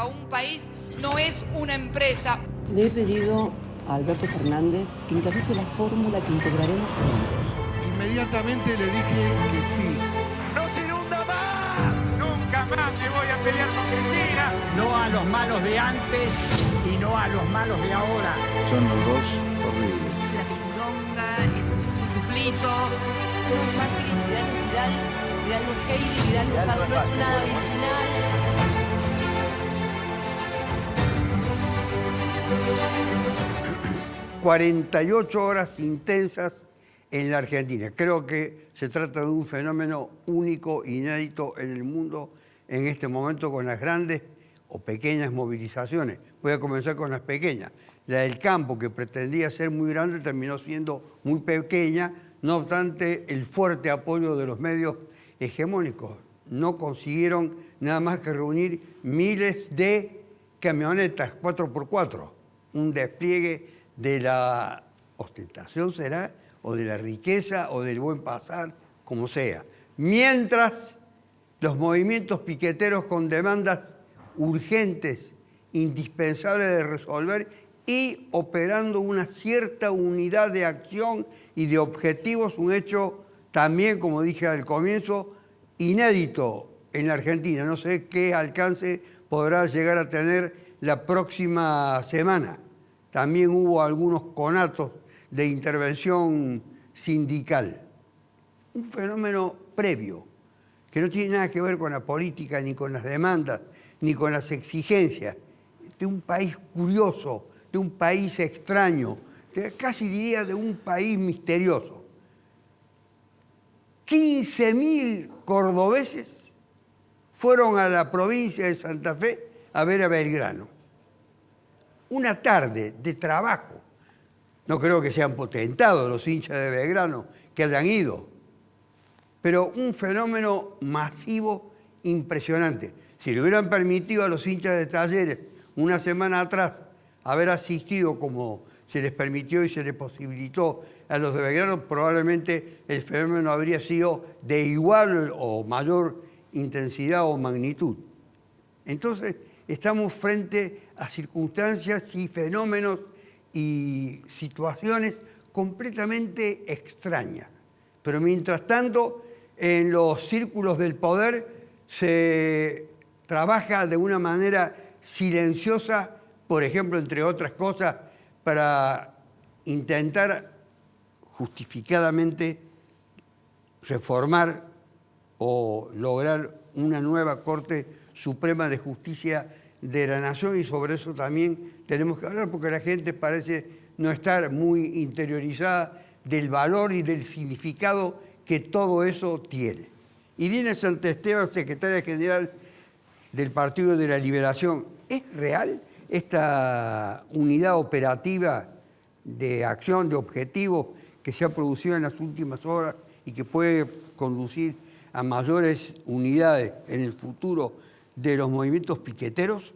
marca. Un país no es una empresa. Le he pedido a Alberto Fernández que encabece la fórmula que integraremos juntos. Inmediatamente le dije que sí. ¡No se inunda más! Nunca más me voy a pelear con Cristina. No a los malos de antes y no a los malos de ahora. Son los dos horribles. La pindonga, el chuflito. Macri, Vidal Luján, Vidal Luján no es nada original. 48 horas intensas en la Argentina. Creo que se trata de un fenómeno único, inédito en el mundo en este momento, con las grandes o pequeñas movilizaciones. Voy a comenzar con las pequeñas. La del campo, que pretendía ser muy grande, terminó siendo muy pequeña, no obstante el fuerte apoyo de los medios hegemónicos. No consiguieron nada más que reunir miles de camionetas 4x4, un despliegue de la ostentación será, o de la riqueza, o del buen pasar, como sea. Mientras los movimientos piqueteros con demandas urgentes, indispensables de resolver, y operando una cierta unidad de acción y de objetivos, un hecho también, como dije al comienzo, inédito en la Argentina. No sé qué alcance podrá llegar a tener la próxima semana. También hubo algunos conatos de intervención sindical. Un fenómeno previo, que no tiene nada que ver con la política, ni con las demandas, ni con las exigencias, de un país curioso, de un país extraño, casi diría de un país misterioso. 15.000 cordobeses fueron a la provincia de Santa Fe a ver a Belgrano. Una tarde de trabajo. No creo que sean potentados los hinchas de Belgrano que hayan ido, pero un fenómeno masivo impresionante. Si le hubieran permitido a los hinchas de Talleres una semana atrás haber asistido como se les permitió y se les posibilitó a los de Belgrano, probablemente el fenómeno habría sido de igual o mayor intensidad o magnitud. Entonces, estamos frente a circunstancias y fenómenos y situaciones completamente extrañas. Pero mientras tanto, en los círculos del poder se trabaja de una manera silenciosa, por ejemplo, entre otras cosas, para intentar justificadamente reformar o lograr una nueva Corte Suprema de Justicia de la Nación, y sobre eso también tenemos que hablar, porque la gente parece no estar muy interiorizada del valor y del significado que todo eso tiene. Irina Santesteban, secretaria general del Partido de la Liberación, ¿es real esta unidad operativa de acción, de objetivos que se ha producido en las últimas horas y que puede conducir a mayores unidades en el futuro de los movimientos piqueteros?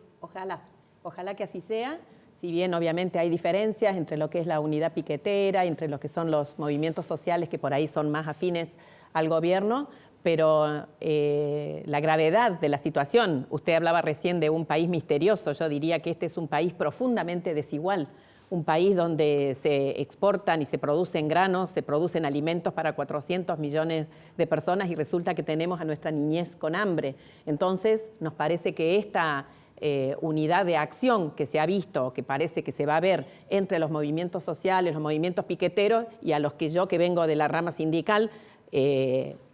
Ojalá que así sea. Si bien obviamente hay diferencias entre lo que es la unidad piquetera, entre lo que son los movimientos sociales que por ahí son más afines al gobierno, pero la gravedad de la situación, usted hablaba recién de un país misterioso, yo diría que este es un país profundamente desigual, un país donde se exportan y se producen granos, se producen alimentos para 400 millones de personas y resulta que tenemos a nuestra niñez con hambre. Entonces, nos parece que esta unidad de acción que se ha visto, que parece que se va a ver entre los movimientos sociales, los movimientos piqueteros, y a los que yo, que vengo de la rama sindical,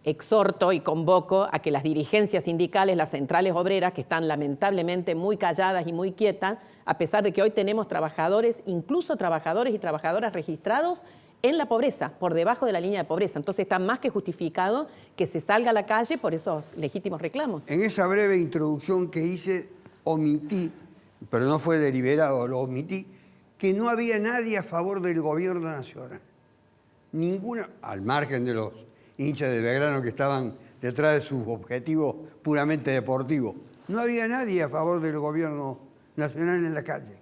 exhorto y convoco a que las dirigencias sindicales, las centrales obreras, que están lamentablemente muy calladas y muy quietas, a pesar de que hoy tenemos trabajadores, incluso trabajadores y trabajadoras registrados en la pobreza, por debajo de la línea de pobreza. Entonces está más que justificado que se salga a la calle por esos legítimos reclamos. En esa breve introducción que hice, omití, pero no fue deliberado, lo omití, que no había nadie a favor del gobierno nacional. Ninguna, al margen de los hinchas de Belgrano que estaban detrás de sus objetivos puramente deportivos. No había nadie a favor del gobierno nacional en la calle.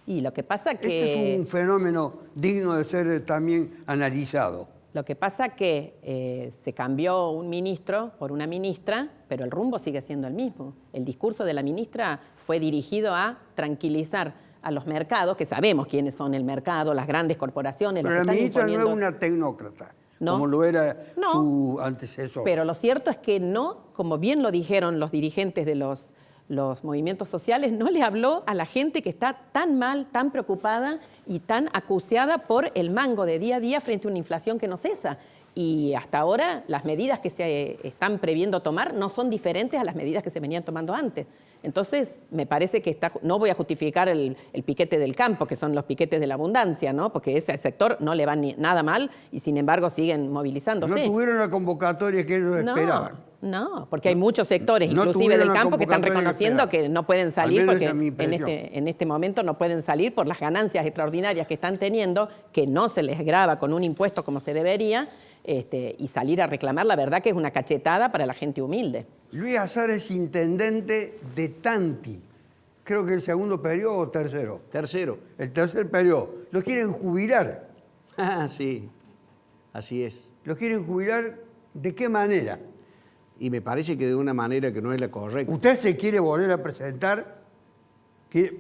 Y lo que pasa que... Este es un fenómeno digno de ser también analizado. Lo que pasa que se cambió un ministro por una ministra, pero el rumbo sigue siendo el mismo. El discurso de la ministra fue dirigido a tranquilizar a los mercados, que sabemos quiénes son el mercado, las grandes corporaciones. Pero los que la están ministra imponiendo... no es una tecnócrata, No. como lo era No. su antecesor. Pero lo cierto es que no, como bien lo dijeron los dirigentes de los movimientos sociales, no le habló a la gente que está tan mal, tan preocupada y tan acuciada por el mango de día a día frente a una inflación que no cesa. Y hasta ahora las medidas que se están previendo tomar no son diferentes a las medidas que se venían tomando antes. Entonces, me parece que no voy a justificar el piquete del campo, que son los piquetes de la abundancia, ¿no? Porque ese sector no le va nada mal y sin embargo siguen movilizándose. No tuvieron la convocatoria que ellos esperaban. No, porque hay muchos sectores, No inclusive tuvieron del la campo, que están convocatoria reconociendo esperada. que no pueden salir Al menos porque esa es mi impresión. en este momento no pueden salir por las ganancias extraordinarias que están teniendo, que no se les grava con un impuesto como se debería, y salir a reclamar, la verdad que es una cachetada para la gente humilde. Luis Azar es intendente de Tanti. Creo que el segundo periodo o tercero. Tercero. El tercer periodo. Lo quieren jubilar. Ah, sí, así es. ¿Lo quieren jubilar de qué manera? Y me parece que de una manera que no es la correcta. ¿Usted se quiere volver a presentar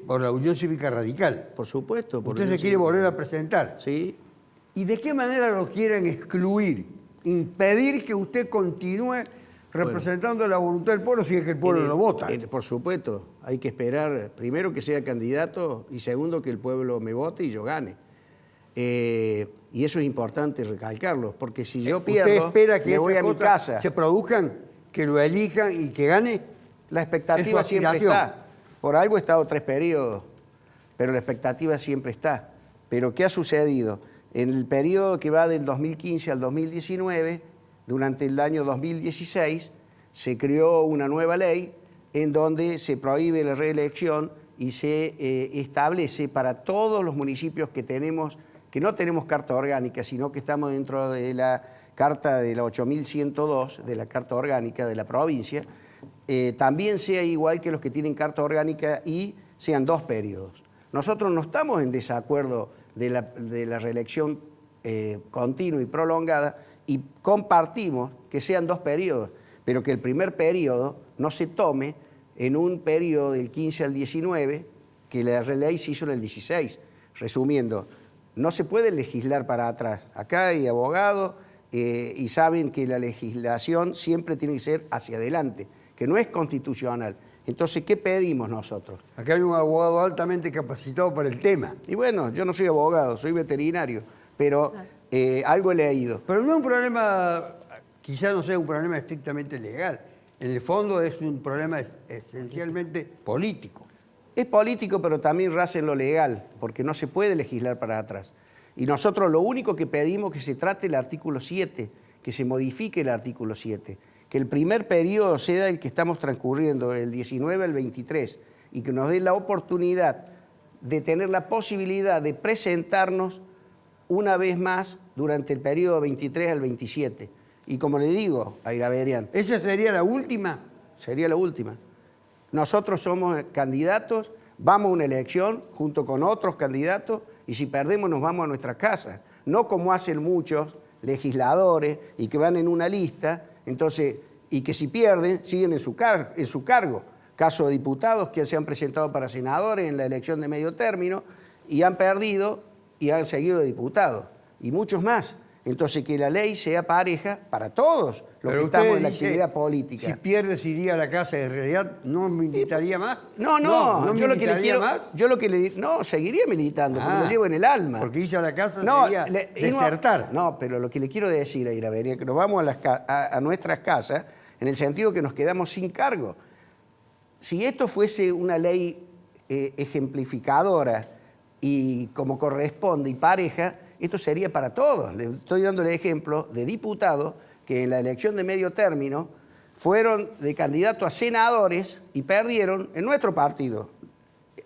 por la Unión Cívica Radical? Por supuesto. ¿Usted se quiere volver a presentar? Sí. ¿Y de qué manera lo quieren excluir? Impedir que usted continúe representando la voluntad del pueblo si es que el pueblo lo vota. Por supuesto, hay que esperar primero que sea candidato y segundo que el pueblo me vote y yo gane. Y eso es importante recalcarlo, porque si yo pierdo, ¿Usted espera que me voy a mi esas casa. cosas se produzcan, que lo elijan y que gane? La expectativa Es su siempre aspiración. está. Por algo he estado 3 periodos, pero la expectativa siempre está. Pero ¿qué ha sucedido? En el periodo que va del 2015 al 2019, durante el año 2016, se creó una nueva ley en donde se prohíbe la reelección y se establece para todos los municipios que no tenemos carta orgánica, sino que estamos dentro de la carta de la 8102, de la carta orgánica de la provincia, también sea igual que los que tienen carta orgánica y sean 2 periodos. Nosotros no estamos en desacuerdo de la reelección continua y prolongada y compartimos que sean 2 periodos, pero que el primer periodo no se tome en un periodo del 15 al 19, que la ley se hizo en el 16. Resumiendo, no se puede legislar para atrás. Acá hay abogados y saben que la legislación siempre tiene que ser hacia adelante, que no es constitucional. Entonces, ¿qué pedimos nosotros? Acá hay un abogado altamente capacitado para el tema. Y bueno, yo no soy abogado, soy veterinario, pero algo he leído. Pero no es un problema, quizás no sea un problema estrictamente legal. En el fondo es un problema esencialmente político. Es político, pero también raza en lo legal, porque no se puede legislar para atrás. Y nosotros lo único que pedimos es que se trate el artículo 7, que se modifique el artículo 7, que el primer periodo sea el que estamos transcurriendo, el 19 al 23, y que nos dé la oportunidad de tener la posibilidad de presentarnos una vez más durante el periodo 23 al 27. Y como le digo a Iraverian, ¿Esa sería la última? sería la última. Nosotros somos candidatos, vamos a una elección junto con otros candidatos y si perdemos nos vamos a nuestra casa. No como hacen muchos legisladores y que van en una lista, entonces, y que si pierden siguen en su cargo. Caso de diputados que se han presentado para senadores en la elección de medio término y han perdido y han seguido de diputados. Y muchos más. Entonces, que la ley sea pareja para todos los que estamos en la actividad política. Si pierdes, iría a la casa, en realidad, ¿no me invitaría más? No, yo lo que le quiero, no, seguiría militando, porque lo llevo en el alma. Porque irse a la casa sería desertar. No, pero lo que le quiero decir a Iraverian, que nos vamos a nuestras casas, en el sentido que nos quedamos sin cargo. Si esto fuese una ley ejemplificadora y como corresponde y pareja, esto sería para todos. Le estoy dando el ejemplo de diputados que en la elección de medio término fueron de candidato a senadores y perdieron en nuestro partido.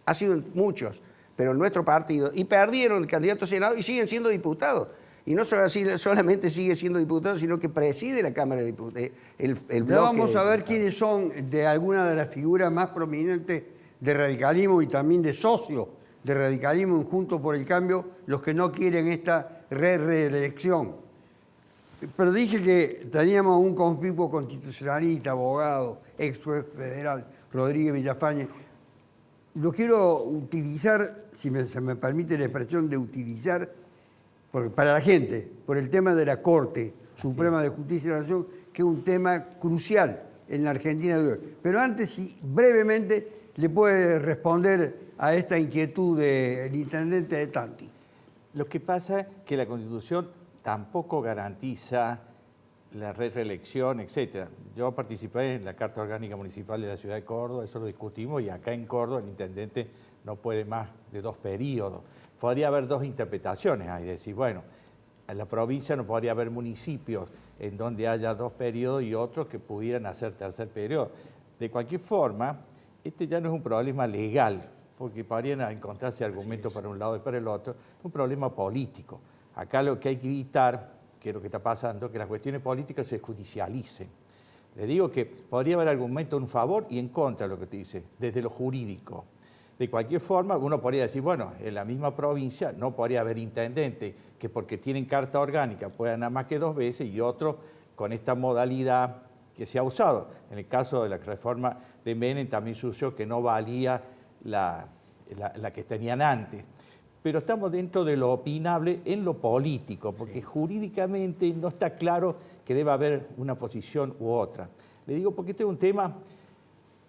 Ha sido en muchos, pero en nuestro partido. Y perdieron el candidato a senador y siguen siendo diputados. Y no solamente sigue siendo diputado, sino que preside la Cámara de Diputados. El bloque vamos a ver quiénes son de algunas de las figuras más prominentes de radicalismo y también de socios de radicalismo en Juntos por el Cambio, los que no quieren esta reelección. Pero dije que teníamos un conspicuo constitucionalista, abogado, ex juez federal, Rodríguez Villafañe. Lo quiero utilizar, si se me permite la expresión de utilizar, para la gente, por el tema de la Corte Suprema de Justicia de la Nación, que es un tema crucial en la Argentina de hoy. Pero antes, si brevemente le puede responder a esta inquietud del intendente de Tanti. Lo que pasa es que la Constitución tampoco garantiza la reelección, etc. Yo participé en la Carta Orgánica Municipal de la Ciudad de Córdoba, eso lo discutimos, y acá en Córdoba el intendente no puede más de 2 periodos. Podría haber 2 interpretaciones, es decir, bueno, en la provincia no podría haber municipios en donde haya 2 periodos y otros que pudieran hacer tercer periodo. De cualquier forma, este ya no es un problema legal, porque podrían encontrarse argumentos para un lado y para el otro, es un problema político. Acá lo que hay que evitar, que es lo que está pasando, que las cuestiones políticas se judicialicen. Le digo que podría haber argumentos en favor y en contra de lo que te dice, desde lo jurídico. De cualquier forma, uno podría decir, bueno, en la misma provincia no podría haber intendentes que porque tienen carta orgánica puedan nada más que 2 veces y otros con esta modalidad que se ha usado. En el caso de la reforma de Menem también sucedió que no valía la que tenían antes. Pero estamos dentro de lo opinable en lo político, porque jurídicamente no está claro que deba haber una posición u otra. Le digo porque este es un tema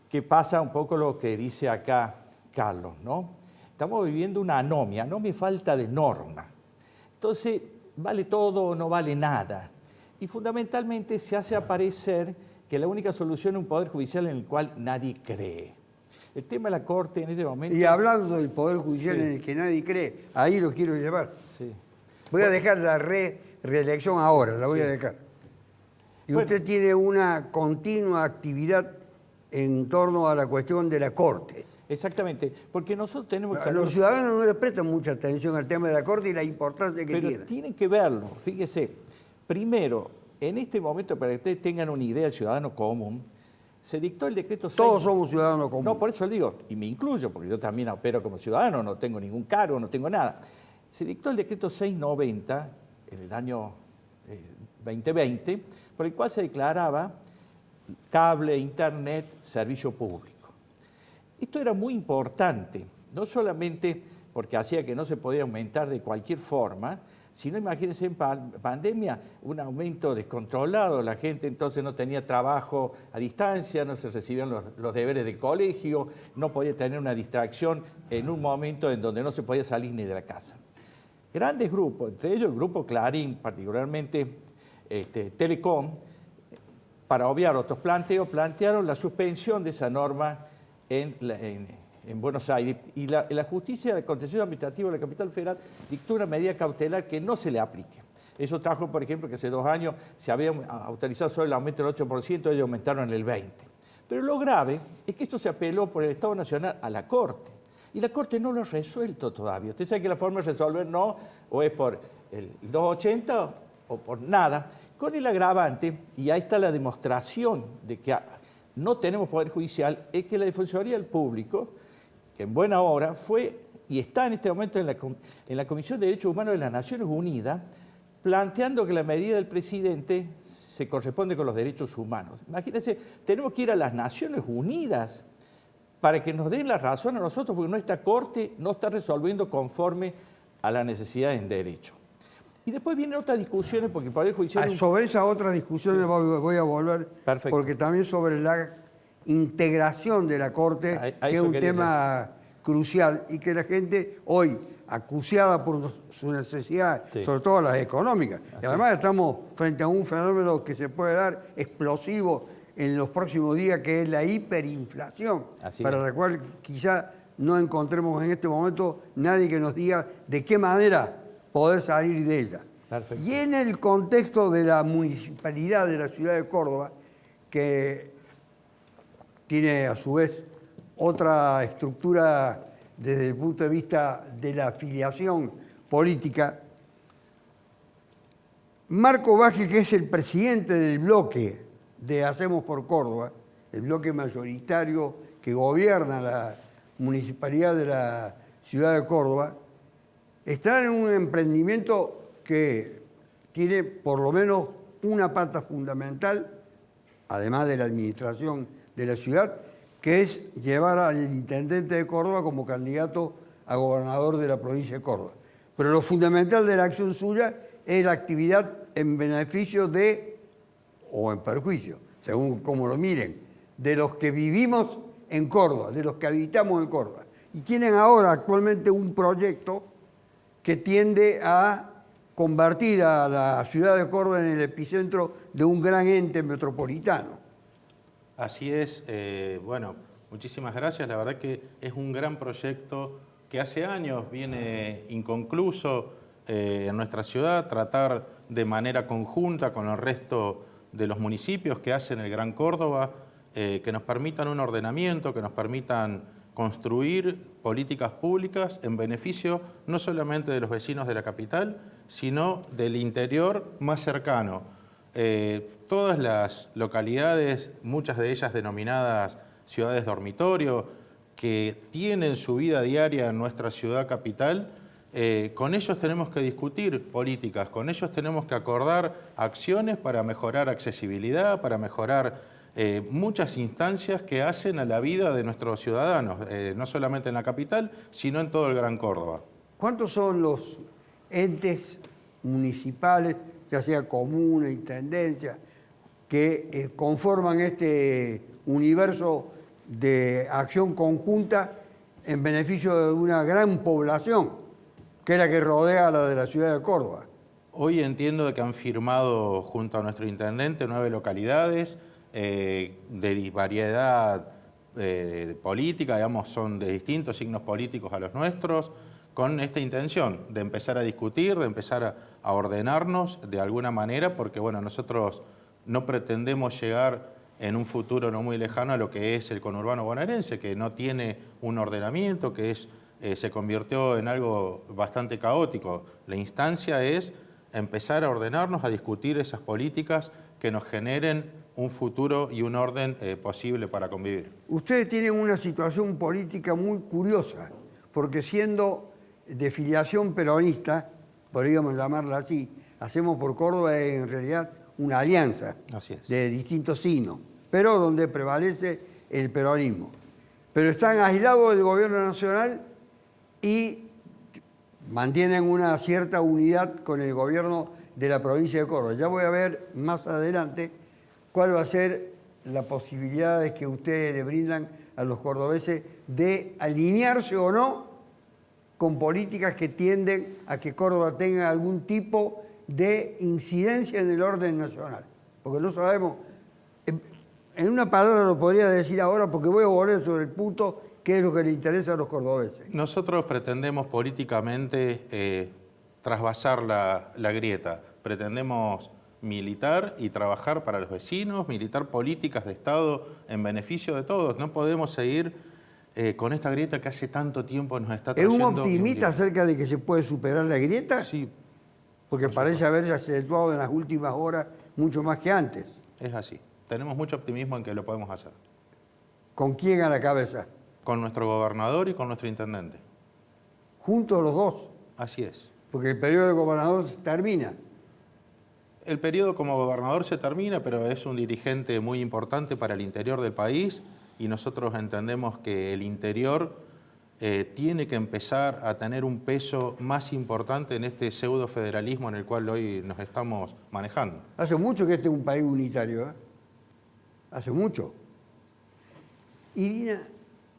que pasa un poco lo que dice acá Carlos, ¿no? Estamos viviendo una anomia falta de norma. Entonces, ¿vale todo o no vale nada? Y fundamentalmente se hace aparecer que la única solución es un poder judicial en el cual nadie cree. El tema de la Corte en este momento... Y hablando del Poder Judicial en el que nadie cree, ahí lo quiero llevar. Sí. Voy a dejar la reelección ahora, la voy a dejar. Y bueno, usted tiene una continua actividad en torno a la cuestión de la Corte. Exactamente, porque nosotros tenemos que saber... Los ciudadanos no le prestan mucha atención al tema de la Corte y la importancia que tiene. Pero tienen que verlo, fíjese. Primero, en este momento, para que ustedes tengan una idea del ciudadano común, se dictó el decreto 6... Todos somos ciudadanos comunes. No, por eso le digo, y me incluyo, porque yo también opero como ciudadano, no tengo ningún cargo, no tengo nada. Se dictó el decreto 690 en el año 2020, por el cual se declaraba cable, internet, servicio público. Esto era muy importante, no solamente porque hacía que no se podía aumentar de cualquier forma, sino imagínense en pandemia un aumento descontrolado, la gente entonces no tenía trabajo a distancia, no se recibían los deberes del colegio, no podía tener una distracción en un momento en donde no se podía salir ni de la casa. Grandes grupos, entre ellos el grupo Clarín, particularmente Telecom, para obviar otros planteos, plantearon la suspensión de esa norma en Buenos Aires, y la Justicia de Contencioso Administrativo de la Capital Federal dictó una medida cautelar que no se le aplique. Eso trajo, por ejemplo, que hace 2 años se había autorizado solo el aumento del 8%, ellos aumentaron el 20%. Pero lo grave es que esto se apeló por el Estado Nacional a la Corte, y la Corte no lo ha resuelto todavía. Usted sabe que la forma de resolver no, o es por el 280 o por nada, con el agravante, y ahí está la demostración de que no tenemos poder judicial, es que la Defensoría del Público, que en buena hora fue y está en este momento en la Comisión de Derechos Humanos de las Naciones Unidas, planteando que la medida del presidente se corresponde con los derechos humanos. Imagínense, tenemos que ir a las Naciones Unidas para que nos den la razón a nosotros, porque nuestra Corte no está resolviendo conforme a las necesidades en derecho. Y después vienen otras discusiones, porque el Poder Judicial... Sobre esas otras discusiones sí, voy a volver, perfecto, porque también sobre la integración de la Corte, que es un tema crucial, y que la gente hoy, acuciada por su necesidad, sí, sobre todo las económicas, y además estamos frente a un fenómeno que se puede dar explosivo en los próximos días, que es la hiperinflación, para la cual quizá no encontremos en este momento nadie que nos diga de qué manera poder salir de ella. Perfecto. Y en el contexto de la municipalidad de la ciudad de Córdoba, que tiene a su vez otra estructura desde el punto de vista de la afiliación política, Marco Baje, que es el presidente del bloque de Hacemos por Córdoba, el bloque mayoritario que gobierna la municipalidad de la ciudad de Córdoba, está en un emprendimiento que tiene por lo menos una pata fundamental, además de la administración de la ciudad, que es llevar al intendente de Córdoba como candidato a gobernador de la provincia de Córdoba. Pero lo fundamental de la acción suya es la actividad en beneficio de, o en perjuicio, según como lo miren, de los que vivimos en Córdoba, de los que habitamos en Córdoba. Y tienen ahora actualmente un proyecto que tiende a convertir a la ciudad de Córdoba en el epicentro de un gran ente metropolitano. Así es, bueno, muchísimas gracias. La verdad que es un gran proyecto que hace años viene inconcluso en nuestra ciudad, tratar de manera conjunta con el resto de los municipios que hacen el Gran Córdoba, que nos permitan un ordenamiento, que nos permitan construir políticas públicas en beneficio no solamente de los vecinos de la capital, sino del interior más cercano. Todas las localidades, muchas de ellas denominadas ciudades dormitorio, que tienen su vida diaria en nuestra ciudad capital, con ellos tenemos que discutir políticas, con ellos tenemos que acordar acciones para mejorar accesibilidad, para mejorar muchas instancias que hacen a la vida de nuestros ciudadanos, no solamente en la capital, sino en todo el Gran Córdoba. ¿Cuántos son los entes municipales, ya sea comuna, intendencia, que conforman este universo de acción conjunta en beneficio de una gran población, que es la que rodea a la de la ciudad de Córdoba? Hoy entiendo que han firmado junto a nuestro intendente 9 localidades de variedad política, digamos, son de distintos signos políticos a los nuestros, con esta intención de empezar a discutir, de empezar a ordenarnos de alguna manera, porque bueno, nosotros no pretendemos llegar en un futuro no muy lejano a lo que es el conurbano bonaerense, que no tiene un ordenamiento, que se convirtió en algo bastante caótico. La instancia es empezar a ordenarnos, a discutir esas políticas que nos generen un futuro y un orden posible para convivir. Ustedes tienen una situación política muy curiosa, porque siendo de filiación peronista, podríamos llamarla así, Hacemos por Córdoba en realidad una alianza de distintos signos, pero donde prevalece el peronismo. Pero están aislados del gobierno nacional y mantienen una cierta unidad con el gobierno de la provincia de Córdoba. Ya voy a ver más adelante cuál va a ser la posibilidad de que ustedes le brindan a los cordobeses de alinearse o no con políticas que tienden a que Córdoba tenga algún tipo de incidencia en el orden nacional. Porque no sabemos, en una palabra lo podría decir ahora porque voy a volver sobre el punto qué es lo que le interesa a los cordobeses. Nosotros pretendemos políticamente trasvasar la grieta, pretendemos militar y trabajar para los vecinos, militar políticas de Estado en beneficio de todos. No podemos seguir con esta grieta que hace tanto tiempo nos está trayendo. ¿Es un optimista acerca de que se puede superar la grieta? Sí. Porque parece haberse acentuado en las últimas horas mucho más que antes. Es así. Tenemos mucho optimismo en que lo podemos hacer. ¿Con quién a la cabeza? Con nuestro gobernador y con nuestro intendente. ¿Juntos los dos? Así es. Porque el periodo de gobernador termina. El periodo como gobernador se termina, pero es un dirigente muy importante para el interior del país y nosotros entendemos que el interior tiene que empezar a tener un peso más importante en este pseudo federalismo en el cual hoy nos estamos manejando. Hace mucho que este es un país unitario, ¿eh? Hace mucho. Irina,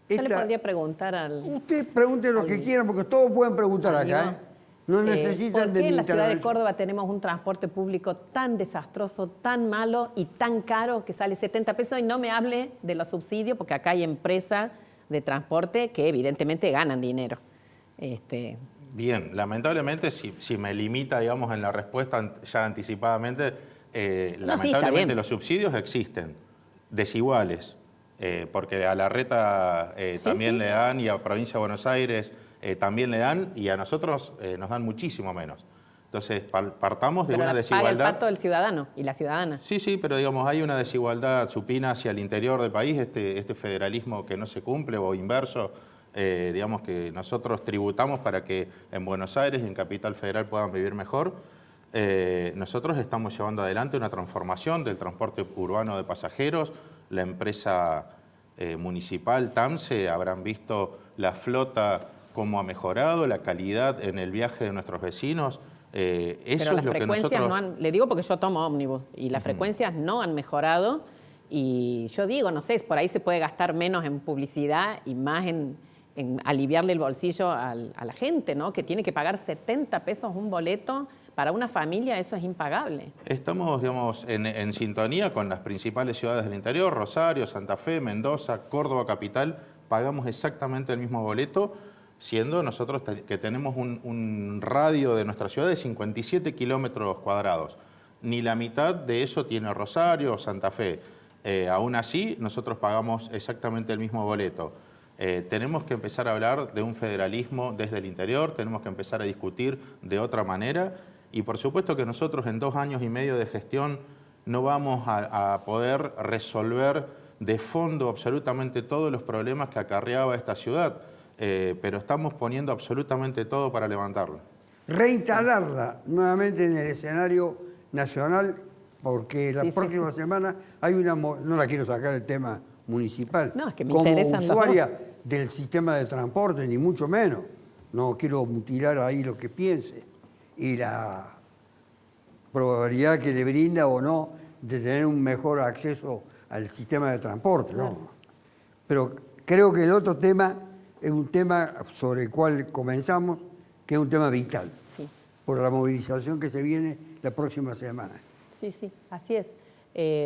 yo le podría preguntar al... Usted pregunte lo que quieran, porque todos pueden preguntar acá, ¿eh? No necesitan de ¿Por qué en la ciudad de intervención. Córdoba tenemos un transporte público tan desastroso, tan malo y tan caro que sale 70 pesos? Y no me hable de los subsidios, porque acá hay empresas de transporte que evidentemente ganan dinero. Bien, lamentablemente si me limita, digamos, en la respuesta ya anticipadamente, lamentablemente los subsidios existen, desiguales, porque a la Reta también le dan y a Provincia de Buenos Aires también le dan y a nosotros nos dan muchísimo menos. Entonces, partamos de una desigualdad. Paga el pato del ciudadano y la ciudadana. Sí, sí, pero digamos, hay una desigualdad supina hacia el interior del país, este federalismo que no se cumple o inverso, digamos que nosotros tributamos para que en Buenos Aires y en Capital Federal puedan vivir mejor. nosotros estamos llevando adelante una transformación del transporte urbano de pasajeros. La empresa municipal TAMSE, habrán visto la flota cómo ha mejorado, la calidad en el viaje de nuestros vecinos. Eso Pero las es lo que frecuencias nosotros... no han, le digo porque yo tomo ómnibus y las frecuencias no han mejorado y yo digo, no sé, por ahí se puede gastar menos en publicidad y más en aliviarle el bolsillo a la gente, ¿no? Que tiene que pagar 70 pesos un boleto. Para una familia eso es impagable. Estamos, digamos, en sintonía con las principales ciudades del interior, Rosario, Santa Fe, Mendoza, Córdoba capital. Pagamos exactamente el mismo boleto, siendo nosotros que tenemos un radio de nuestra ciudad de 57 kilómetros cuadrados. Ni la mitad de eso tiene Rosario o Santa Fe. Aún así, nosotros pagamos exactamente el mismo boleto. Tenemos que empezar a hablar de un federalismo desde el interior, tenemos que empezar a discutir de otra manera y por supuesto que nosotros en 2 años y medio de gestión no vamos a poder resolver de fondo absolutamente todos los problemas que acarreaba esta ciudad, pero estamos poniendo absolutamente todo para levantarla. Reinstalarla nuevamente en el escenario nacional, porque la próxima semana hay una... No la quiero sacar el tema municipal. No, es que me como interesan usuaria del sistema de transporte, ni mucho menos. No quiero mutilar ahí lo que piense. Y la probabilidad que le brinda o no de tener un mejor acceso al sistema de transporte, ¿no? Claro. Pero creo que el otro tema es un tema sobre el cual comenzamos, que es un tema vital, Sí. por la movilización que se viene la próxima semana. Sí, sí, así es.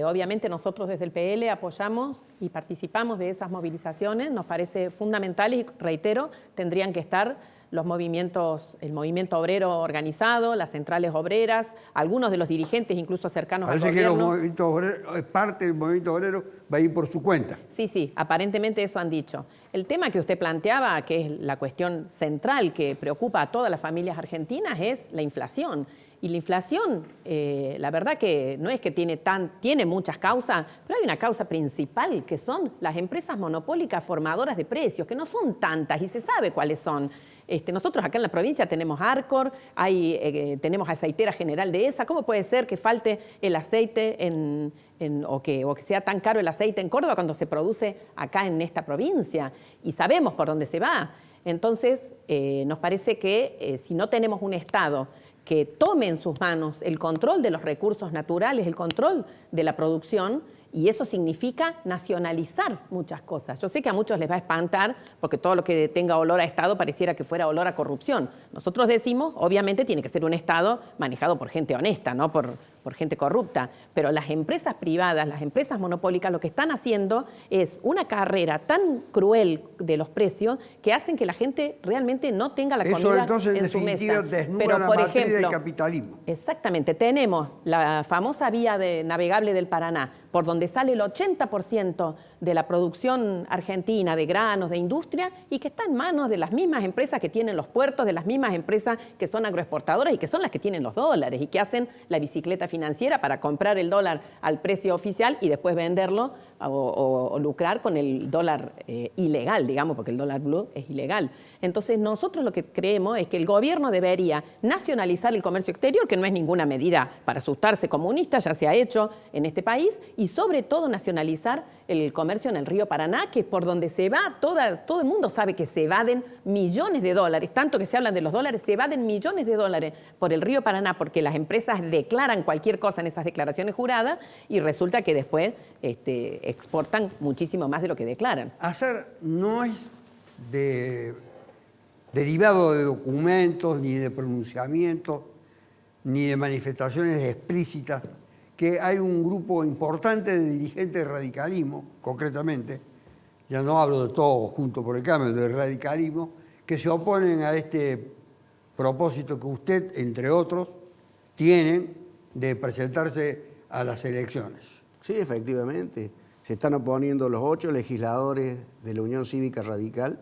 Obviamente nosotros desde el PL apoyamos y participamos de esas movilizaciones, nos parece fundamental y reitero, tendrían que estar los movimientos, el movimiento obrero organizado, las centrales obreras, algunos de los dirigentes incluso cercanos al Parece gobierno. que los movimientos obreros, parte del movimiento obrero va a ir por su cuenta. Sí, sí, aparentemente eso han dicho. El tema que usted planteaba, que es la cuestión central que preocupa a todas las familias argentinas, es la inflación. Y la inflación, la verdad que no es que tiene muchas causas, pero hay una causa principal que son las empresas monopólicas formadoras de precios, que no son tantas y se sabe cuáles son. Nosotros acá en la provincia tenemos Arcor, tenemos Aceitera General Dehesa. ¿Cómo puede ser que falte el aceite o que sea tan caro el aceite en Córdoba cuando se produce acá en esta provincia? Y sabemos por dónde se va. Entonces, nos parece que si no tenemos un Estado que tome en sus manos el control de los recursos naturales, el control de la producción, y eso significa nacionalizar muchas cosas. Yo sé que a muchos les va a espantar porque todo lo que tenga olor a Estado pareciera que fuera olor a corrupción. Nosotros decimos, obviamente tiene que ser un Estado manejado por gente honesta, no por gente corrupta, pero las empresas privadas, las empresas monopólicas, lo que están haciendo es una carrera tan cruel de los precios que hacen que la gente realmente no tenga la comida entonces, en su mesa. Pero, por ejemplo, del capitalismo. Exactamente, tenemos la famosa vía navegable del Paraná, por donde sale el 80% de la producción argentina de granos, de industria, y que está en manos de las mismas empresas que tienen los puertos, de las mismas empresas que son agroexportadoras y que son las que tienen los dólares y que hacen la bicicleta financiera para comprar el dólar al precio oficial y después venderlo o lucrar con el dólar ilegal, digamos, porque el dólar blue es ilegal. Entonces nosotros lo que creemos es que el gobierno debería nacionalizar el comercio exterior, que no es ninguna medida para asustarse comunista, ya se ha hecho en este país, y sobre todo nacionalizar el comercio en el río Paraná, que es por donde se va, todo el mundo sabe que se evaden millones de dólares, tanto que se hablan de los dólares, se evaden millones de dólares por el río Paraná, porque las empresas declaran cualquier cosa en esas declaraciones juradas y resulta que después exportan muchísimo más de lo que declaran. Hacer no es derivado de documentos, ni de pronunciamientos, ni de manifestaciones explícitas, que hay un grupo importante de dirigentes de radicalismo, concretamente, ya no hablo de todo junto por el cambio, del radicalismo, que se oponen a este propósito que usted, entre otros, tienen de presentarse a las elecciones. Sí, efectivamente. Se están oponiendo los 8 legisladores de la Unión Cívica Radical,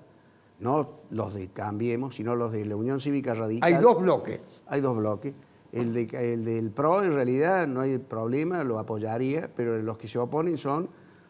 no los de Cambiemos, sino los de la Unión Cívica Radical. Hay 2 bloques. Hay 2 bloques. El del PRO, en realidad, no hay problema, lo apoyaría, pero los que se oponen son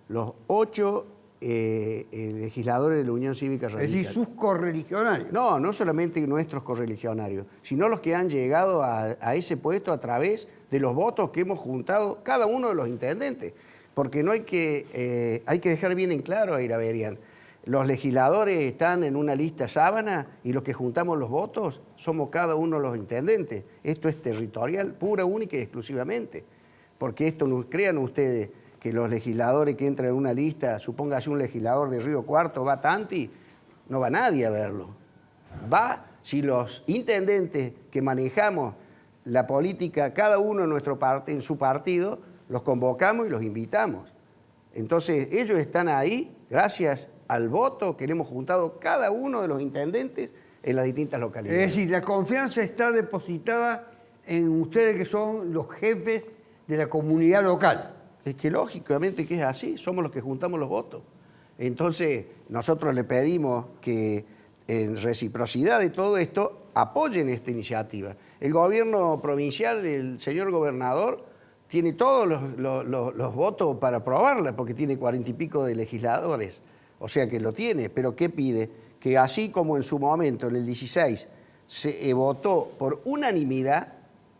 los 8 legisladores de la Unión Cívica Radical. Es decir, sus correligionarios. No, no solamente nuestros correligionarios, sino los que han llegado a ese puesto a través de los votos que hemos juntado cada uno de los intendentes. Porque no hay que dejar bien en claro a Iraverian. Los legisladores están en una lista sábana y los que juntamos los votos somos cada uno de los intendentes. Esto es territorial, pura, única y exclusivamente. Porque esto, no crean ustedes que los legisladores que entran en una lista, supóngase un legislador de Río Cuarto, va Tanti, no va nadie a verlo. Va si los intendentes que manejamos la política, cada uno en su partido, los convocamos y los invitamos. Entonces, ellos están ahí gracias al voto que le hemos juntado cada uno de los intendentes en las distintas localidades. Es decir, la confianza está depositada en ustedes que son los jefes de la comunidad local. Es que lógicamente que es así, somos los que juntamos los votos. Entonces, nosotros le pedimos que en reciprocidad de todo esto apoyen esta iniciativa. El gobierno provincial, el señor gobernador, tiene todos los votos para aprobarla, porque tiene 40 y pico de legisladores. O sea que lo tiene, pero ¿qué pide? Que así como en su momento, en el 16, se votó por unanimidad,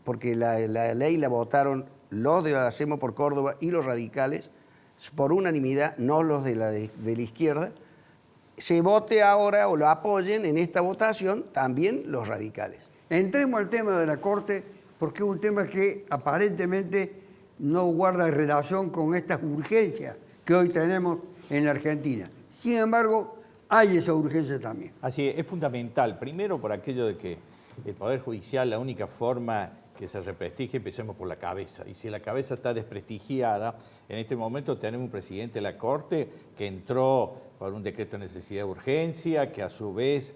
porque la ley la votaron los de Hacemos por Córdoba y los radicales, por unanimidad, no los de la izquierda, se vote ahora o lo apoyen en esta votación también los radicales. Entremos al tema de la Corte, porque es un tema que aparentemente no guarda relación con estas urgencias que hoy tenemos en la Argentina. Sin embargo, hay esa urgencia también. Así es fundamental. Primero por aquello de que el Poder Judicial, la única forma que se represtigie, empecemos por la cabeza. Y si la cabeza está desprestigiada, en este momento tenemos un presidente de la Corte que entró por un decreto de necesidad de urgencia, que a su vez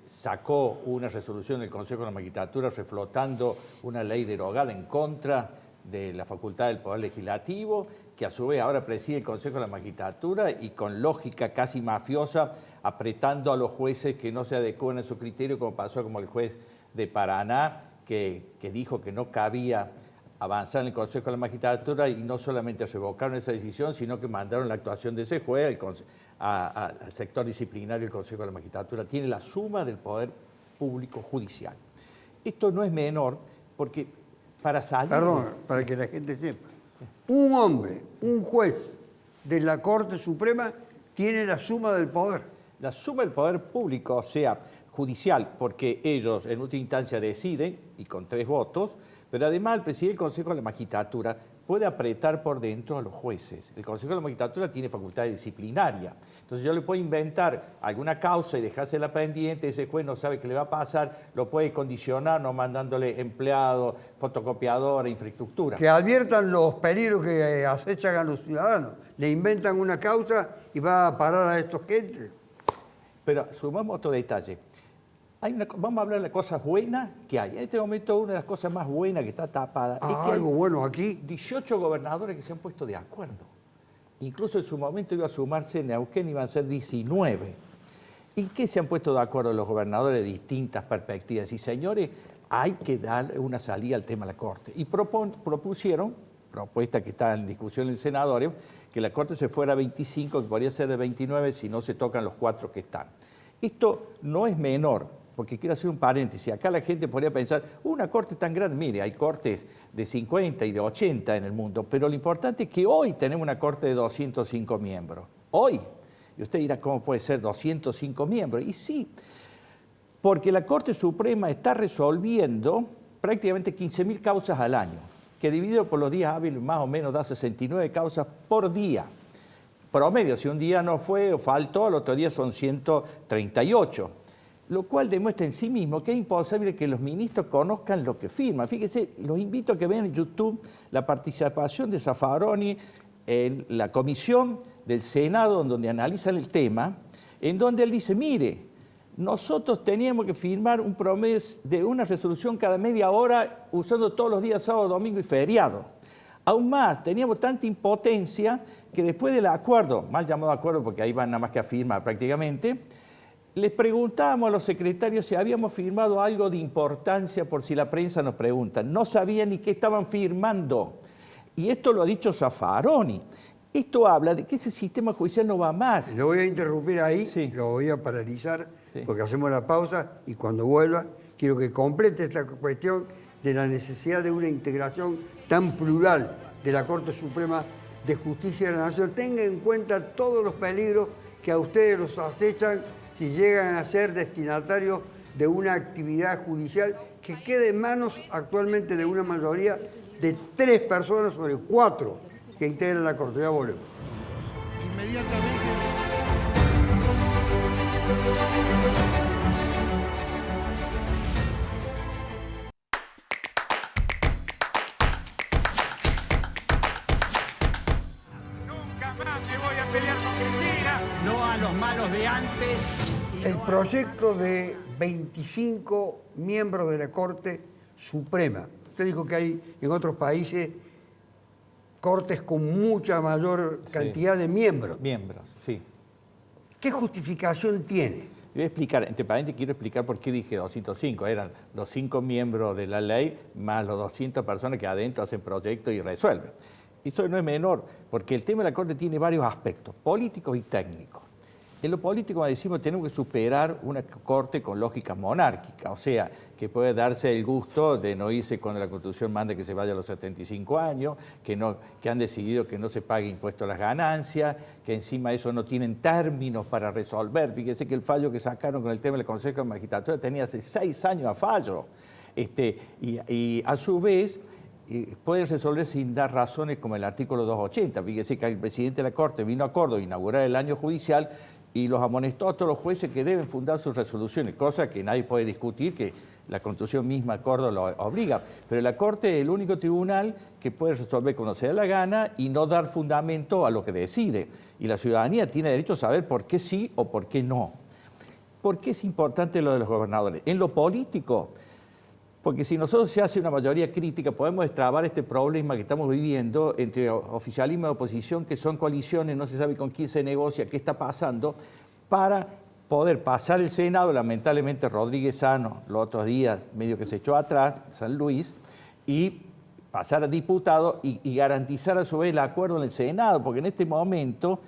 sacó una resolución del Consejo de la Magistratura reflotando una ley derogada en contra de la facultad del Poder Legislativo, que a su vez ahora preside el Consejo de la Magistratura y con lógica casi mafiosa, apretando a los jueces que no se adecúan a su criterio, como pasó como el juez de Paraná, que dijo que no cabía avanzar en el Consejo de la Magistratura y no solamente revocaron esa decisión, sino que mandaron la actuación de ese juez al sector disciplinario del Consejo de la Magistratura. Tiene la suma del poder público judicial. Esto no es menor porque para salir... Perdón, para que la gente sepa. Un hombre, un juez de la Corte Suprema tiene la suma del poder. La suma del poder público, o sea, judicial, porque ellos en última instancia deciden, y con 3 votos, pero además el presidente del Consejo de la Magistratura puede apretar por dentro a los jueces. El Consejo de la Magistratura tiene facultad disciplinaria. Entonces yo le puedo inventar alguna causa y dejársela pendiente, ese juez no sabe qué le va a pasar, lo puede condicionar no mandándole empleado, fotocopiadora, infraestructura. Que adviertan los peligros que acechan a los ciudadanos. Le inventan una causa y va a parar a estos gentes. Pero sumamos otro detalle. Vamos a hablar de las cosas buenas que hay. En este momento una de las cosas más buenas que está tapada es que algo bueno aquí. 18 gobernadores que se han puesto de acuerdo. Incluso en su momento iba a sumarse Neuquén, iban a ser 19. ¿Y qué se han puesto de acuerdo los gobernadores de distintas perspectivas? Y señores, hay que dar una salida al tema de la Corte. Y propusieron, propuesta que está en discusión en el Senado, que la Corte se fuera a 25, que podría ser de 29 si no se tocan los 4 que están. Esto no es menor. Porque quiero hacer un paréntesis, acá la gente podría pensar, una corte tan grande, mire, hay cortes de 50 y de 80 en el mundo, pero lo importante es que hoy tenemos una corte de 205 miembros. Hoy. Y usted dirá, ¿cómo puede ser 205 miembros? Y sí, porque la Corte Suprema está resolviendo prácticamente 15.000 causas al año, que dividido por los días hábiles más o menos da 69 causas por día. Promedio, si un día no fue o faltó, al otro día son 138. Lo cual demuestra en sí mismo que es imposible que los ministros conozcan lo que firman. Fíjese, los invito a que vean en YouTube la participación de Zaffaroni en la comisión del Senado donde analizan el tema, en donde él dice, mire, nosotros teníamos que firmar un promedio de una resolución cada media hora usando todos los días sábado, domingo y feriado. Aún más, teníamos tanta impotencia que después del acuerdo, mal llamado acuerdo porque ahí van nada más que a firmar prácticamente, les preguntábamos a los secretarios si habíamos firmado algo de importancia por si la prensa nos pregunta. No sabían ni qué estaban firmando. Y esto lo ha dicho Zaffaroni. Esto habla de que ese sistema judicial no va más. Lo voy a interrumpir ahí, Sí. lo voy a paralizar, Sí. porque hacemos la pausa y cuando vuelva quiero que complete esta cuestión de la necesidad de una integración tan plural de la Corte Suprema de Justicia de la Nación. Tenga en cuenta todos los peligros que a ustedes los acechan si llegan a ser destinatarios de una actividad judicial que quede en manos actualmente de una mayoría de 3 personas sobre 4 que integran la Corte. Ya volvemos. Inmediatamente. Nunca más me voy a pelear con Cristina. No a los malos de antes. El proyecto de 25 miembros de la Corte Suprema. Usted dijo que hay en otros países cortes con mucha mayor cantidad de miembros. Miembros, sí. ¿Qué justificación tiene? Voy a explicar, entre paréntesis quiero explicar por qué dije 205. Eran los 5 miembros de la ley más los 200 personas que adentro hacen proyectos y resuelven. Eso no es menor, porque el tema de la Corte tiene varios aspectos, políticos y técnicos. En lo político, como decimos, tenemos que superar una Corte con lógica monárquica, o sea, que puede darse el gusto de no irse cuando la Constitución manda que se vaya a los 75 años, que han decidido que no se pague impuesto a las ganancias, que encima eso no tienen términos para resolver. Fíjese que el fallo que sacaron con el tema del Consejo de Magistratura tenía hace 6 años a fallo. Y a su vez pueden resolver sin dar razones como el artículo 280. Fíjese que el presidente de la Corte vino a Córdoba a inaugurar el año judicial y los amonestó a todos los jueces que deben fundar sus resoluciones, cosa que nadie puede discutir, que la Constitución misma de Córdoba lo obliga. Pero la Corte es el único tribunal que puede resolver cuando se da la gana y no dar fundamento a lo que decide. Y la ciudadanía tiene derecho a saber por qué sí o por qué no. ¿Por qué es importante lo de los gobernadores? En lo político, porque si nosotros se hace una mayoría crítica, podemos destrabar este problema que estamos viviendo entre oficialismo y oposición, que son coaliciones, no se sabe con quién se negocia, qué está pasando, para poder pasar el Senado. Lamentablemente Rodríguez Sano, los otros días, medio que se echó atrás, San Luis, y pasar a diputado y garantizar a su vez el acuerdo en el Senado, porque en este momento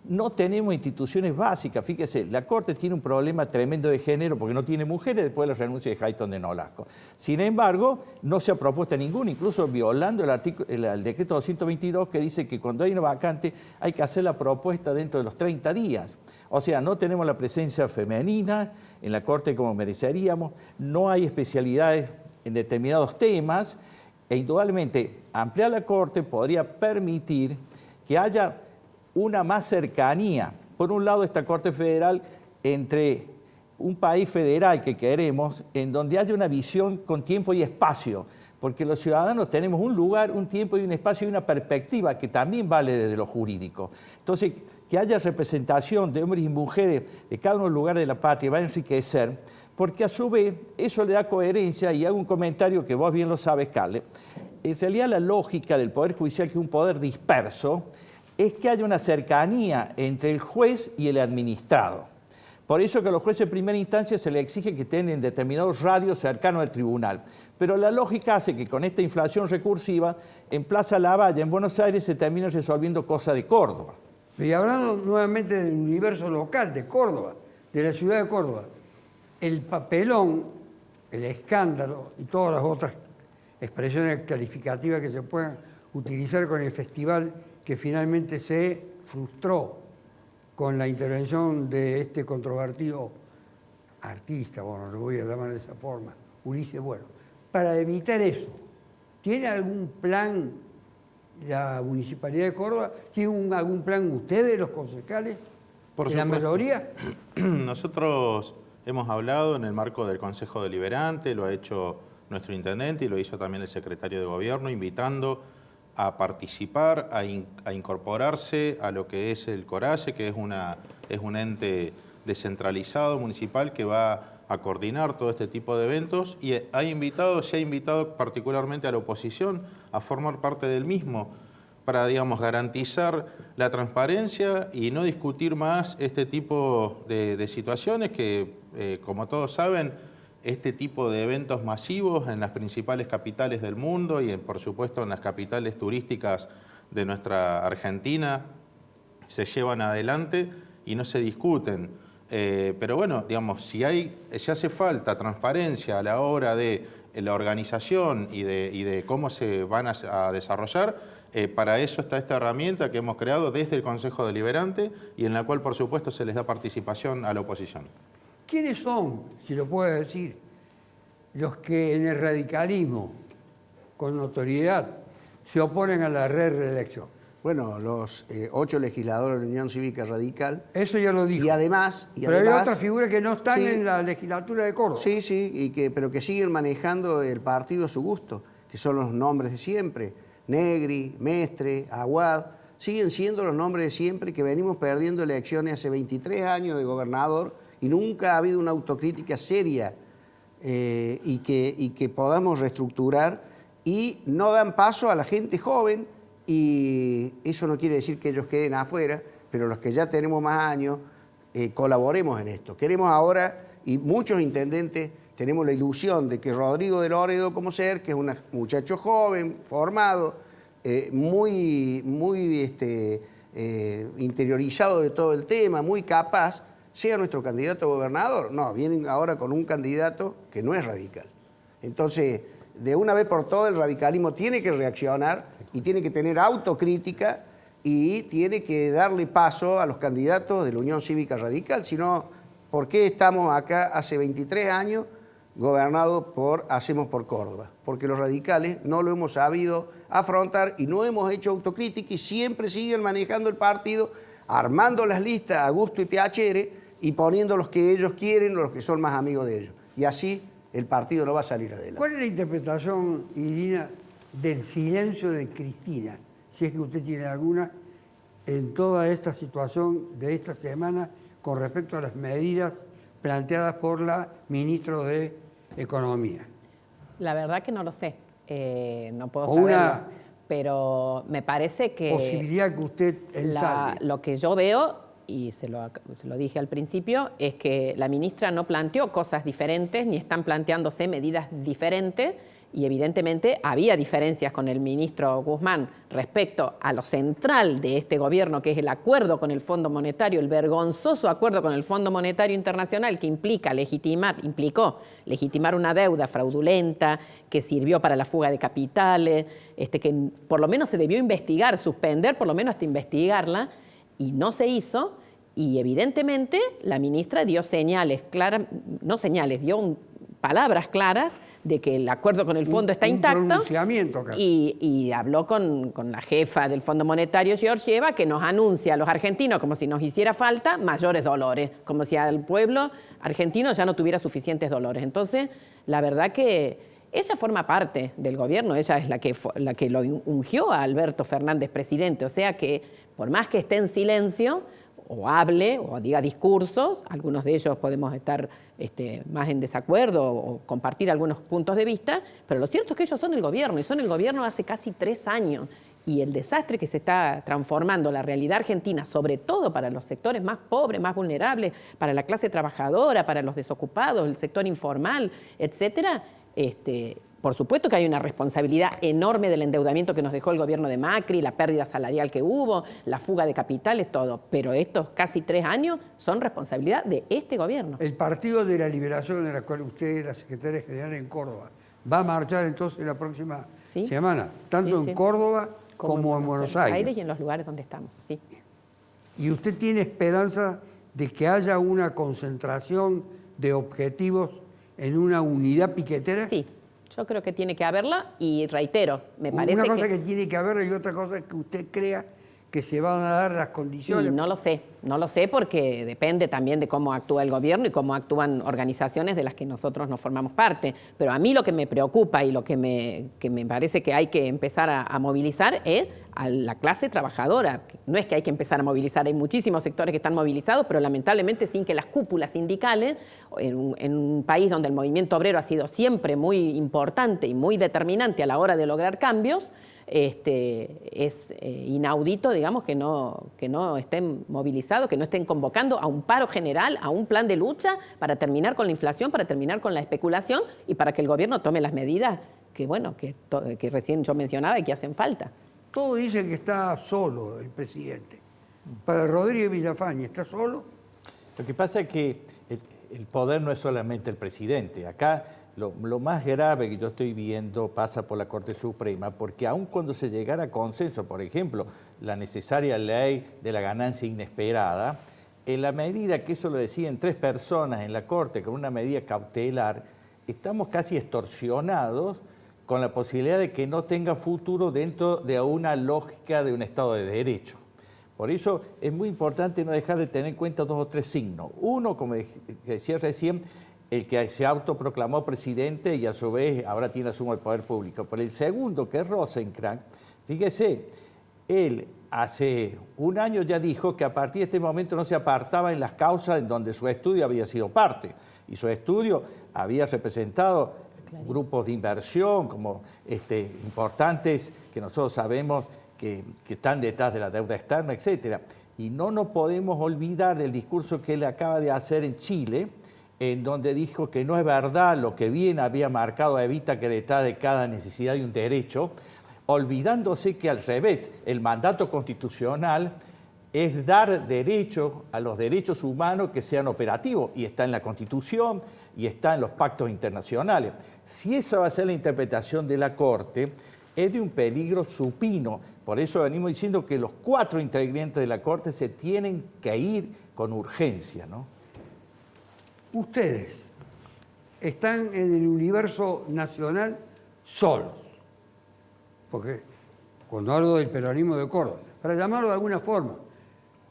no tenemos instituciones básicas. Fíjese, la Corte tiene un problema tremendo de género porque no tiene mujeres después de la renuncia de Hayton de Nolasco. Sin embargo, no se ha propuesto ninguna, incluso violando el decreto 222 que dice que cuando hay una vacante hay que hacer la propuesta dentro de los 30 días. O sea, no tenemos la presencia femenina en la Corte como mereceríamos, no hay especialidades en determinados temas e indudablemente ampliar la Corte podría permitir que haya una más cercanía. Por un lado, esta Corte Federal entre un país federal que queremos, en donde haya una visión con tiempo y espacio, porque los ciudadanos tenemos un lugar, un tiempo y un espacio y una perspectiva que también vale desde lo jurídico. Entonces, que haya representación de hombres y mujeres de cada uno de los lugares de la patria va a enriquecer, porque a su vez eso le da coherencia, y hago un comentario que vos bien lo sabes, Carle. En realidad la lógica del Poder Judicial, que es un poder disperso, es que haya una cercanía entre el juez y el administrado. Por eso que a los jueces de primera instancia se les exige que estén en determinados radios cercanos al tribunal. Pero la lógica hace que con esta inflación recursiva, en Plaza Lavalle, en Buenos Aires, se terminen resolviendo cosas de Córdoba. Y hablando nuevamente del universo local de Córdoba, de la ciudad de Córdoba, el papelón, el escándalo y todas las otras expresiones calificativas que se puedan utilizar con el festival que finalmente se frustró con la intervención de este controvertido artista, bueno, lo voy a llamar de esa forma, Ulises Bueno. Para evitar eso, ¿tiene algún plan la Municipalidad de Córdoba? ¿Tienen algún plan ustedes, los concejales? Por ¿En la mayoría? Nosotros hemos hablado en el marco del Consejo Deliberante, lo ha hecho nuestro intendente y lo hizo también el secretario de Gobierno, invitando a participar, a incorporarse a lo que es el CORACE, que es un ente descentralizado municipal que va a coordinar todo este tipo de eventos, y se ha invitado particularmente a la oposición a formar parte del mismo para, digamos, garantizar la transparencia y no discutir más este tipo de situaciones que, como todos saben, este tipo de eventos masivos en las principales capitales del mundo y, por supuesto, en las capitales turísticas de nuestra Argentina se llevan adelante y no se discuten. Pero bueno, digamos, si hace falta transparencia a la hora de la organización y de cómo se van a desarrollar, para eso está esta herramienta que hemos creado desde el Consejo Deliberante y en la cual, por supuesto, se les da participación a la oposición. ¿Quiénes son, si lo puede decir, los que en el radicalismo, con notoriedad, se oponen a la reelección? Bueno, los 8 legisladores de la Unión Cívica Radical. Eso ya lo dijo. Y además... Pero hay otras figuras que no están en la legislatura de Córdoba. Sí, sí, pero que siguen manejando el partido a su gusto, que son los nombres de siempre. Negri, Mestre, Aguad, siguen siendo los nombres de siempre, que venimos perdiendo elecciones hace 23 años de gobernador y nunca ha habido una autocrítica seria y que podamos reestructurar, y no dan paso a la gente joven, y eso no quiere decir que ellos queden afuera, pero los que ya tenemos más años colaboremos en esto. Queremos ahora, y muchos intendentes tenemos la ilusión de que Rodrigo de Loredo como ser, que es un muchacho joven, formado, muy interiorizado de todo el tema, muy capaz, sea nuestro candidato a gobernador. No, vienen ahora con un candidato que no es radical. Entonces, de una vez por todas, el radicalismo tiene que reaccionar y tiene que tener autocrítica y tiene que darle paso a los candidatos de la Unión Cívica Radical. Si no, ¿por qué estamos acá hace 23 años gobernados por Hacemos por Córdoba? Porque los radicales no lo hemos sabido afrontar y no hemos hecho autocrítica y siempre siguen manejando el partido, armando las listas a gusto y piacere y poniendo los que ellos quieren o los que son más amigos de ellos. Y así el partido no va a salir adelante. ¿Cuál es la interpretación, Irina, del silencio de Cristina, si es que usted tiene alguna, en toda esta situación de esta semana con respecto a las medidas planteadas por la ministra de Economía? La verdad que no lo sé, no puedo saberlo, pero me parece que... Posibilidad que usted ensaye. Lo que yo veo, y se lo dije al principio, es que la ministra no planteó cosas diferentes, ni están planteándose medidas diferentes, y evidentemente había diferencias con el ministro Guzmán respecto a lo central de este gobierno, que es el acuerdo con el Fondo Monetario, el vergonzoso acuerdo con el Fondo Monetario Internacional que implicó legitimar una deuda fraudulenta que sirvió para la fuga de capitales, que por lo menos se debió investigar, suspender por lo menos hasta investigarla, y no se hizo, y evidentemente la ministra dio señales claras, dio palabras claras de que el acuerdo con el fondo está intacto, y habló con la jefa del Fondo Monetario, Georgieva, que nos anuncia a los argentinos como si nos hiciera falta mayores dolores, como si al pueblo argentino ya no tuviera suficientes dolores. Entonces, la verdad que ella forma parte del gobierno, ella es la que lo ungió a Alberto Fernández presidente, o sea que por más que esté en silencio, o hable, o diga discursos, algunos de ellos podemos estar más en desacuerdo o compartir algunos puntos de vista, pero lo cierto es que ellos son el gobierno, y son el gobierno hace casi 3 años, y el desastre que se está transformando la realidad argentina, sobre todo para los sectores más pobres, más vulnerables, para la clase trabajadora, para los desocupados, el sector informal, etcétera, por supuesto que hay una responsabilidad enorme del endeudamiento que nos dejó el gobierno de Macri, la pérdida salarial que hubo, la fuga de capitales, todo. Pero estos casi 3 años son responsabilidad de este gobierno. El Partido de la Liberación, de la cual usted es la secretaria general en Córdoba, va a marchar entonces la próxima semana, tanto en Córdoba como en Buenos Aires. Y en los lugares donde estamos, sí. ¿Y usted tiene esperanza de que haya una concentración de objetivos en una unidad piquetera? Sí. Yo creo que tiene que haberla, y reitero, me parece una cosa que tiene que haberla y otra cosa es que usted crea que se van a dar las condiciones. Y no lo sé porque depende también de cómo actúa el gobierno y cómo actúan organizaciones de las que nosotros no formamos parte. Pero a mí lo que me preocupa y lo que me parece que hay que empezar a movilizar es a la clase trabajadora. No es que hay que empezar a movilizar, hay muchísimos sectores que están movilizados, pero lamentablemente sin que las cúpulas sindicales, en un país donde el movimiento obrero ha sido siempre muy importante y muy determinante a la hora de lograr cambios, es inaudito, digamos, que no estén movilizados, que no estén convocando a un paro general, a un plan de lucha para terminar con la inflación, para terminar con la especulación y para que el gobierno tome las medidas que recién yo mencionaba y que hacen falta. Todos dicen que está solo el presidente. Para Rodríguez Villafañe, ¿está solo? Lo que pasa es que el poder no es solamente el presidente. Acá lo más grave que yo estoy viendo pasa por la Corte Suprema, porque aun cuando se llegara a consenso, por ejemplo, la necesaria ley de la ganancia inesperada, en la medida que eso lo deciden 3 personas en la Corte con una medida cautelar, estamos casi extorsionados con la posibilidad de que no tenga futuro dentro de una lógica de un Estado de Derecho. Por eso es muy importante no dejar de tener en cuenta 2 o 3 signos. Uno, como decía recién, el que se autoproclamó presidente y a su vez ahora tiene asumo el poder público. Por el segundo, que es Rosenkrantz, fíjese, él hace un año ya dijo que a partir de este momento no se apartaba en las causas en donde su estudio había sido parte. Y su estudio había representado grupos de inversión como importantes que nosotros sabemos que están detrás de la deuda externa, etc. Y no nos podemos olvidar del discurso que él acaba de hacer en Chile, en donde dijo que no es verdad lo que bien había marcado Evita, que detrás de cada necesidad hay un derecho, olvidándose que al revés, el mandato constitucional es dar derecho a los derechos humanos que sean operativos, y está en la Constitución y está en los pactos internacionales. Si esa va a ser la interpretación de la Corte, es de un peligro supino. Por eso venimos diciendo que los 4 integrantes de la Corte se tienen que ir con urgencia, ¿no? Ustedes están en el universo nacional solos, porque cuando hablo del peronismo de Córdoba, para llamarlo de alguna forma,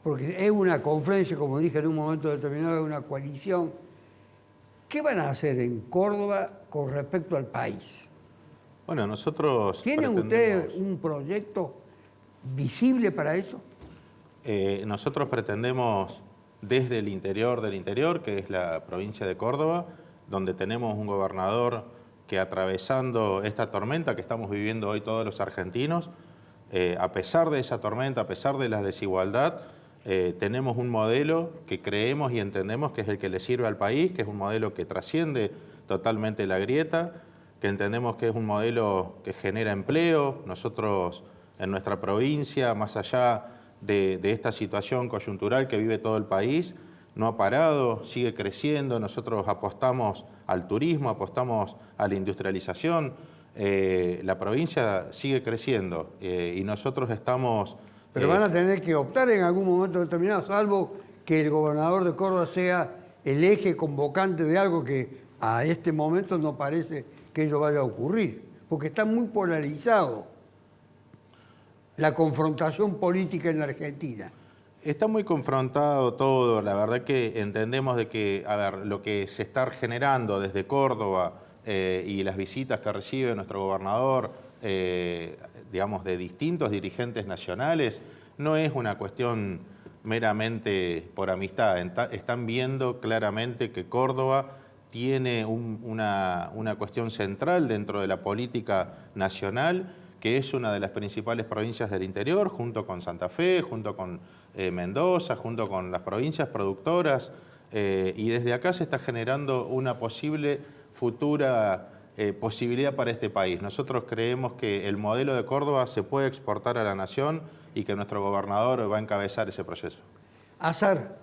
porque es una confluencia, como dije en un momento determinado, de una coalición. ¿Qué van a hacer en Córdoba con respecto al país? Bueno, nosotros ¿Tienen ustedes un proyecto visible para eso? Nosotros pretendemos desde el interior del interior, que es la provincia de Córdoba, donde tenemos un gobernador que, atravesando esta tormenta que estamos viviendo hoy todos los argentinos, a pesar de esa tormenta, a pesar de la desigualdad, tenemos un modelo que creemos y entendemos que es el que le sirve al país, que es un modelo que trasciende totalmente la grieta, que entendemos que es un modelo que genera empleo. Nosotros en nuestra provincia, más allá de esta situación coyuntural que vive todo el país, no ha parado, sigue creciendo. Nosotros apostamos al turismo, apostamos a la industrialización. La provincia sigue creciendo y nosotros estamos... Pero van a tener que optar en algún momento determinado, salvo que el gobernador de Córdoba sea el eje convocante de algo que a este momento no parece que ello vaya a ocurrir, porque está muy polarizado la confrontación política en la Argentina. Está muy confrontado todo. La verdad que entendemos de que, a ver, lo que se está generando desde Córdoba y las visitas que recibe nuestro gobernador, digamos, de distintos dirigentes nacionales, no es una cuestión meramente por amistad. Están viendo claramente que Córdoba tiene una cuestión central dentro de la política nacional, que es una de las principales provincias del interior, junto con Santa Fe, junto con Mendoza, junto con las provincias productoras, y desde acá se está generando una posible futura posibilidad para este país. Nosotros creemos que el modelo de Córdoba se puede exportar a la nación y que nuestro gobernador va a encabezar ese proceso. Azar,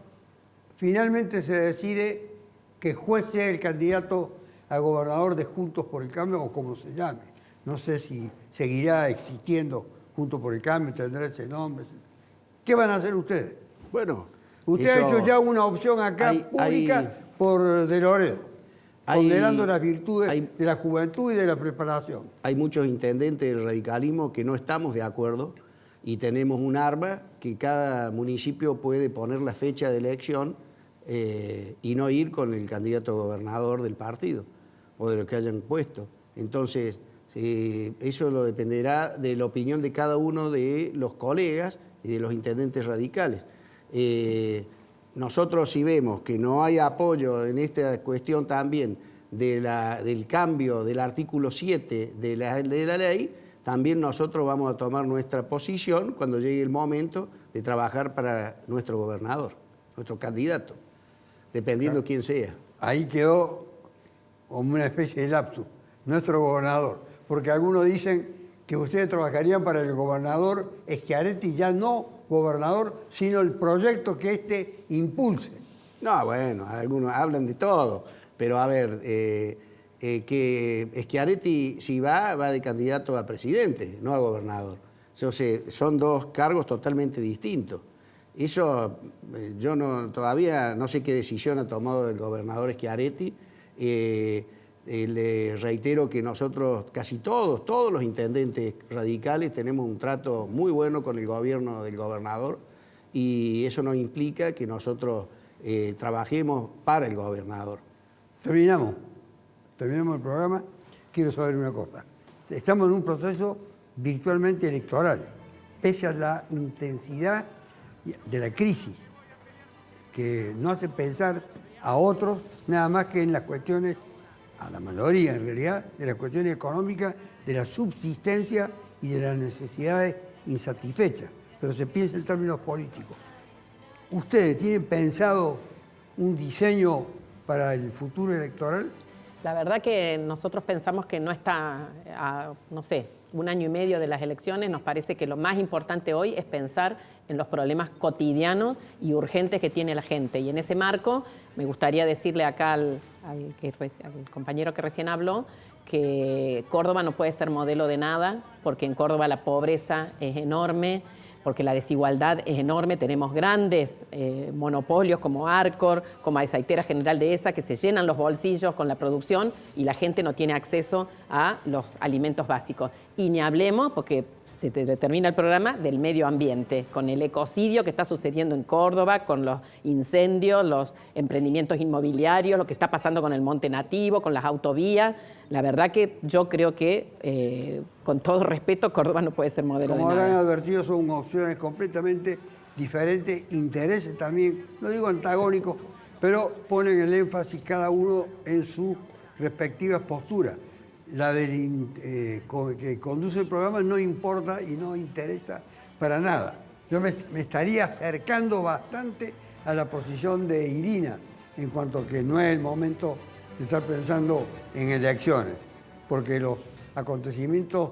finalmente se decide que Juez sea el candidato a gobernador de Juntos por el Cambio, o como se llame. No sé si seguirá existiendo Juntos por el Cambio, tendrá ese nombre. ¿Qué van a hacer ustedes? Bueno, usted ha hecho ya una opción acá pública por De Loredo, ponderando las virtudes de la juventud y de la preparación. Hay muchos intendentes del radicalismo que no estamos de acuerdo y tenemos un arma que cada municipio puede poner la fecha de elección y no ir con el candidato gobernador del partido o de lo que hayan puesto. Entonces, eso lo dependerá de la opinión de cada uno de los colegas y de los intendentes radicales. Nosotros, si vemos que no hay apoyo en esta cuestión también del cambio del artículo 7 de la ley, también nosotros vamos a tomar nuestra posición cuando llegue el momento de trabajar para nuestro gobernador, nuestro candidato, dependiendo quién sea. Ahí quedó como una especie de lapsus, nuestro gobernador, porque algunos dicen que ustedes trabajarían para el gobernador Schiaretti, ya no gobernador, sino el proyecto que éste impulse. No, bueno, algunos hablan de todo, pero a ver, que Schiaretti si va de candidato a presidente, no a gobernador. O sea, son dos cargos totalmente distintos. Eso yo todavía no sé qué decisión ha tomado el gobernador Schiaretti. Le reitero que nosotros, casi todos los intendentes radicales, tenemos un trato muy bueno con el gobierno del gobernador y eso nos implica que nosotros trabajemos para el gobernador. Terminamos el programa. Quiero saber una cosa. Estamos en un proceso virtualmente electoral, pese a la intensidad de la crisis, que no hace pensar a otros nada más que en las cuestiones, a la mayoría en realidad, de las cuestiones económicas, de la subsistencia y de las necesidades insatisfechas, pero se piensa en términos políticos. ¿Ustedes tienen pensado un diseño para el futuro electoral? La verdad que nosotros pensamos que no está, no sé, 1 año y medio de las elecciones. Nos parece que lo más importante hoy es pensar en los problemas cotidianos y urgentes que tiene la gente. Y en ese marco me gustaría decirle acá al compañero que recién habló que Córdoba no puede ser modelo de nada, porque en Córdoba la pobreza es enorme, porque la desigualdad es enorme. Tenemos grandes monopolios como Arcor, como Aceitera General Dehesa, que se llenan los bolsillos con la producción y la gente no tiene acceso a los alimentos básicos. Y ni hablemos, porque se determina el programa, del medio ambiente, con el ecocidio que está sucediendo en Córdoba, con los incendios, los emprendimientos inmobiliarios, lo que está pasando con el monte nativo, con las autovías. La verdad que yo creo que, con todo respeto, Córdoba no puede ser modelo de nada. Como habrán advertido, son opciones completamente diferentes, intereses también, no digo antagónicos, pero ponen el énfasis cada uno en sus respectivas posturas. La del que conduce el programa no importa y no interesa para nada. Yo me estaría acercando bastante a la posición de Irina, en cuanto que no es el momento de estar pensando en elecciones, porque los acontecimientos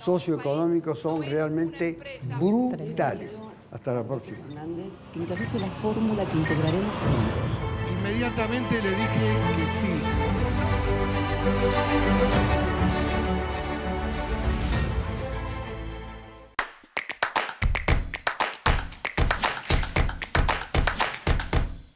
socioeconómicos son realmente brutales. Hasta la próxima. Fernández, que encabece la fórmula que integraremos pronto. Inmediatamente le dije que sí.